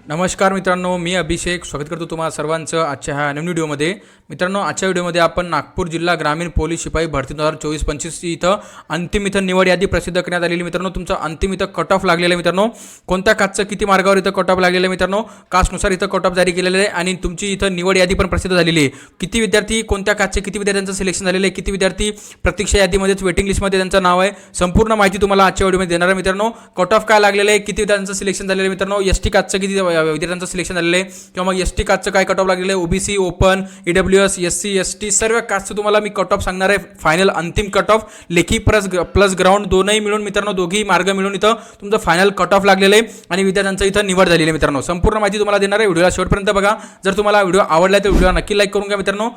नमस्कार मित्रांनो, मी अभिषेक स्वागत करतो तुम्हा सर्वांचं आजच्या ह्या नवीन व्हिडिओमध्ये। मित्रांनो, आजच्या व्हिडिओमध्ये आपण नागपूर जिल्हा ग्रामीण पोलीस शिपाई भरती 2024-25 इथं अंतिम निवड यादी प्रसिद्ध करण्यात आलेली। मित्रांनो, तुमचं अंतिम कट ऑफ लागलेलं आहे। मित्रांनो, कोणत्या कास्टचं किती मार्गावर कट ऑफ लागलेलं आहे मित्रांनो, कास्टनुसार कट ऑफ जारी केलेलं आहे आणि तुमची निवड यादी पण प्रसिद्ध झालेली आहे। किती विद्यार्थी कोणत्या कास्टचे किती विद्यार्थ्यांचं सिलेक्शन झालेलं आहे, किती विद्यार्थी प्रतीक्षा यादीमध्येच वेटिंग लिस्टमध्ये त्यांचं नाव आहे, संपूर्ण माहिती तुम्हाला आजच्या व्हिडिओमध्ये देणार आहे। मित्रांनो, कट ऑफ काय लागलेलं आहे, किती विद्यार्थ्यांचं सिलेक्शन झालेलं आहे मित्रांनो, एसटी कास्टचं किती विद्यार्थ्यांचं सिलेक्शन झालेलं आहे किंवा मग एसटी कास्टचं काय कट ऑफ लागलेलं आहे, OBC, open, EWS, SC, ST सर्व कास्टचं तुम्हाला मी कट ऑफ सांगणार आहे। फायनल अंतिम कट ऑफ लेखी प्लस ग्राउंड दोनही मिळून मित्रांनो, दोघी मार्ग मिळून इथं तुमचं फायनल कट ऑफ लागलेलं आहे आणि विद्यार्थ्यांचं इथं निवड झालेली आहे। मित्रांनो, संपूर्ण माहिती तुम्हाला देणार आहे। व्हिडिओला शेवटपर्यंत बघा। जर तुम्हाला व्हिडिओ आवडला तर व्हिडिओला नक्की लाईक करून घ्या। मित्रांनो,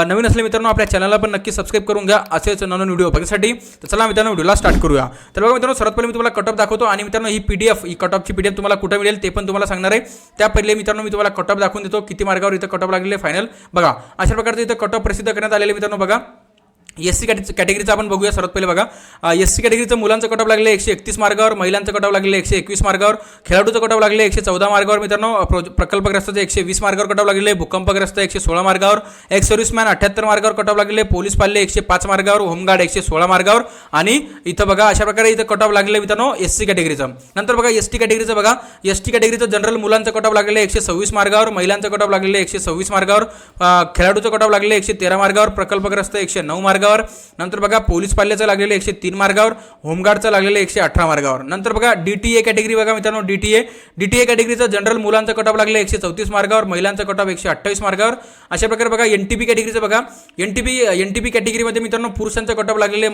नवीन असले मित्रांनो आपल्या चॅनलला पण नक्की सबस्क्राइब करून घ्या असेच नवीन व्हिडिओ बघण्यासाठी। तर चला मित्रांनो, व्हिडिओला स्टार्ट करूया। तर बघा मित्रांनो, सर्वात पहिले मी तुम्हाला कट ऑफ दाखवतो आणि मित्रांनो ही पीडीएफ, ही कट ऑफची पीडीएफ तुम्हाला कुठे मिळेल ते पण तुम्हाला सांगणार आहे। त्या पहिले मित्रांनो मी तुम्हाला कट ऑफ दाखवून देतो, किती मार्गावर इथं कट ऑफ लागलेले फायनल बघा। अशा प्रकारचे इथं कट ऑफ प्रसिद्ध करण्यात आलेले मित्रांनो बघा। एससी कॅटेगरीचं आपण बघूया। सर्वात पहिले बघा, एससी कॅटेगरीचं मुलांचं कट ऑफ लागले 131 मार्गावर, महिलांचं कट ऑफ लागले 121 मार्गावर, खेळाडूचं कट ऑफ लागले 114 मार्गावर मित्रांनो, प्रकल्पग्रस्ताचे 120 मार्गावर कट ऑफ लागले, भूकंपग्रस्त 116 मार्गावर, एक्स सर्व्हिसमॅन 78 मार्गावर कट ऑफ लागले, पोलीस पाल्ले 105 मार्गावर, होमगार्ड 116 मार्गावर आणि इथं बघा अशा प्रकारे इथं कट ऑफ लागले मित्रांनो एससी कॅटेगरीचं। नंतर बघा एसटी कॅटेगरीचं बघा, एसटी कॅटेगरीचं जनरल मुलांचं कट ऑफ लागले 126 मार्गावर, महिलांचं कट ऑफ लागले 126 मार्गावर, खेळाडूचं कट ऑफ लागले 113 मार्गावर, प्रकल्पग्रस्त 109 मार्गावर, नंतर बघा पोलीस पाल्याचं लागलेलं 103 मार्गावर, होमगार्डचं लागलेलं 118 मार्गावर। नंतर बघा डीटीए कॅटेगरी बघा मित्रांनो, डीटीए कॅटेगरीचं जनरल मुलांचं कट ऑफ लागलं 134 मार्गावर, महिलांचं कट ऑफ 128 मार्गावर। अशा प्रकारे बघा एनटीपी कॅटेगरीचं बघा, एनटीपी कॅटेगरीमध्ये मित्रांनो पुरुषांचं कट ऑफ लागलेले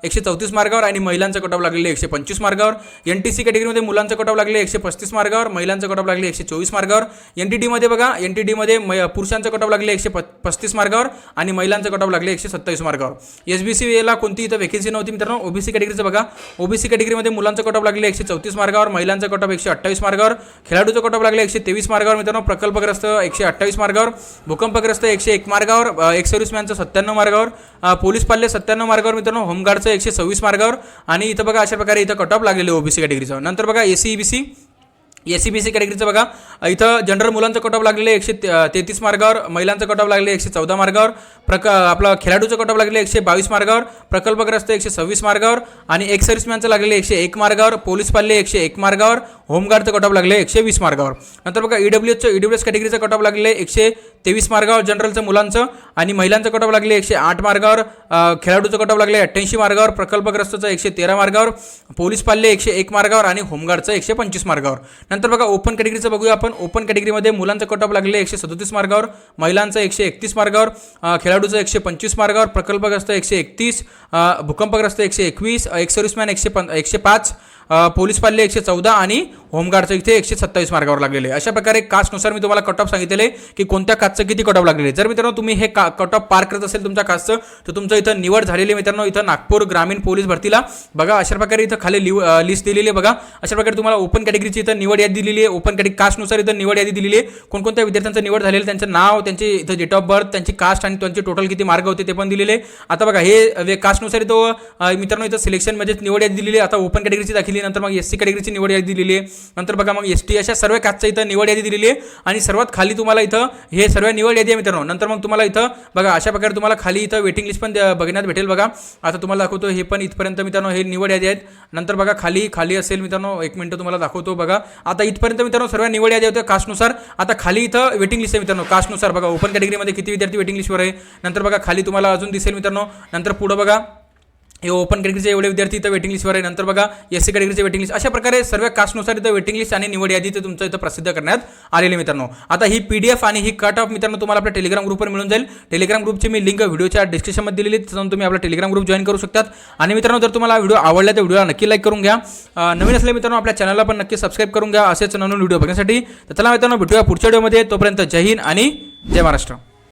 134 मार्गावर आणि महिलांचं कट ऑफ लागलेले 125 मार्गावर। एनटीसी कॅटेगरीमध्ये मुलांचं कट ऑफ लागले 135 मार्गावर, महिलांचं कट ऑफ लागले 124 मार्गावर। एनटीडीमध्ये बघा, एनटीडीमध्ये पुरुषांचं कट ऑफ लागले 135 मार्गावर आणि महिलांचं कट ऑफ लागले 127 मार्गावर। एसबीसीला कोणती इथं वेकेन्सी नव्हती मित्रांनो। ओबीसी कॅटेगरीचं बघा, ओबीसी कॅटेगरीमध्ये मुलांचं कट ऑफ लागले 134 मार्गावर, महिलांचं कट ऑफ 128 मार्गावर, खेळाडूचं कट ऑफ लागले 123 मार्गावर मित्रांनो, प्रकल्पग्रस्त 128 मार्गावर, भूकंपग्रस्त 101 मार्गावर, एक्स सर्व्हिसमॅनचं 97 मार्गावर, पोलीस पाल्ले 97 मार्गावर मित्रांनो, होमगार्डचं 126 मार्गावर आणि इथं बघा अशा प्रकारे इथं कट ऑफ लागलेले ओबीसी कॅटेगरीचं। नंतर बघा एसीबीसी कॅटेगरीचं बघा, इथं जनरल मुलांचं कट ऑफ लागलेले 133 मार्गावर, महिलांचं कट ऑफ लागले 114 मार्गावर, आपलं खेळाडूचं कट ऑफ लागले 122 मार्गावर, प्रकल्पग्रस्त 126 मार्गावर आणि एक्स सर्व्हिसमॅनचं लागले 101 मार्गावर, पोलीस पाल्ले 101 मार्गावर, होमगार्डचं कट ऑफ लागले 120 मार्गावर। नंतर बघा ईडब्ल्यूएस कॅटेगरीचं कट ऑफ लागले 123 मार्गावर जनरलचं मुलांचं आणि महिलांचं कट ऑफ लागले 108 मार्गावर, खेळाडूचं कट ऑफ लागले 88 मार्गावर, प्रकल्पग्रस्तचं 113 मार्गावर, पोलीस पाल्ले 101 मार्गावर आणि होमगार्डचं 125 मार्गावर। नंतर बघा ओपन कॅटेगरीचं बघूया आपण। ओपन कॅटेगरीमध्ये मुलांचं कट ऑफ लागले 137 मार्गावर, महिलांचं 131 मार्गावर, खेळाडूचं 125 मार्गावर, प्रकल्पग्रस्त 131, भूकंपग्रस्त 121, एक्स सर्व्हिसमॅन 105, पोलीस पाल्ले 114 आणि होमगार्डचं इथे 127 मार्गावर लागलेले। अशा प्रकारे कास्टनुसार मी तुम्हाला कट ऑफ सांगितलेले की कोणत्या कास्टचं किती कट ऑफ लागलेले। जर मित्रांनो तुम्ही हे कट ऑफ पार करत असेल तुमच्या कास्टचं तर तुमचं इथं निवड झालेली मित्रांनो, इथं नागपूर ग्रामीण पोलीस भरतीला बघा अशा प्रकारे इथं खाली लिस्ट दिलेली आहे बघा। अशा प्रकारे तुम्हाला ओपन कॅटेगरीची इथं निवड यादी दिलेली आहे। ओपन कॅटेगरी कास्टनुसार इथं निवड यादी दिलेली आहे, कोणकोणत्या विद्यार्थ्यांचं निवड झालेलं, त्यांचं नाव, त्यांचे इथं डेट ऑफ बर्थ, त्यांची कास्ट आणि त्यांचे टोटल किती मार्ग होते ते पण दिलेले। आता बघा हे कास्टनुसार इथं मित्रांनो इथं सिलेक्शनमध्ये निवड यादी दिलेली आहे। आता ओपन कॅटेगरीची दाखवली, नंतर मग एससी कॅटेगरीची निवड यादी दिलेली आहे, नंतर बघा मग एसटी, अशा सर्व कास्टचं इथं निवड यादी दिलेली आहे आणि सर्वात खाली तुम्हाला इथं हे सर्व निवड यादी आहे मित्रांनो। नंतर मग तुम्हाला इथं बघा अशा प्रकारे तुम्हाला खाली इथं वेटिंग लिस्ट पण बघण्यात भेटेल बघा। आता तुम्हाला दाखवतो हे पण इथपर्यंत मित्रांनो हे निवड यादी आहेत। नंतर बघा खाली असेल मित्रांनो, एक मिनिट तुम्हाला दाखवतो बघा। आता इथपर्यंत मित्रांनो सर्व निवड यादी होत्या कास्टनुसार। आता खाली इथं वेटिंग लिस्ट आहे मित्रांनो कास्टनुसार बघा। ओपन कॅटेगरीमध्ये किती विद्यार्थी वेटिंग लिस्टवर आहे, नंतर बघा खाली तुम्हाला अजून दिसेल मित्रांनो। नंतर पुढे बघा हे ओपन कॅटेगरीचे एवढे विद्यार्थी इथं वेटिंग लिस्टवर आहे, नंतर बघा एससी कॅटेगरीचे वेटिंग लिस्ट। अशा प्रकारे सर्व कास्टनुसार इथं वेटिंग लिस्ट आणि निवड यादी तुमचं इथं प्रसिद्ध करण्यात आलेले मित्रांनो। आता ही पीडीएफ आणि ही कट ऑफ मित्रांनो तुम्हाला आपल्या टेलिग्राम ग्रुपवर मिळून जाईल। टेलिग्राम ग्रुपची मी लिंक व्हिडिओच्या डिस्क्रिप्शनमध्ये दिलेली, तिथून तुम्ही आपला टेलिग्राम ग्रुप जॉईन करू शकतात। आणि मित्रांनो जर तुम्हाला व्हिडिओ आवडला तर व्हिडिओला नक्की लाईक करून घ्या। नवीन असले मित्रांनो आपल्या चॅनलला पण नक्की सबस्क्राइब करून घ्या असेच नवीन व्हिडिओ बघण्यासाठी। तर चला मित्रांनो भेटूया पुढच्या व्हिडिओमध्ये, तोपर्यंत जय हिंद आणि जय महाराष्ट्र।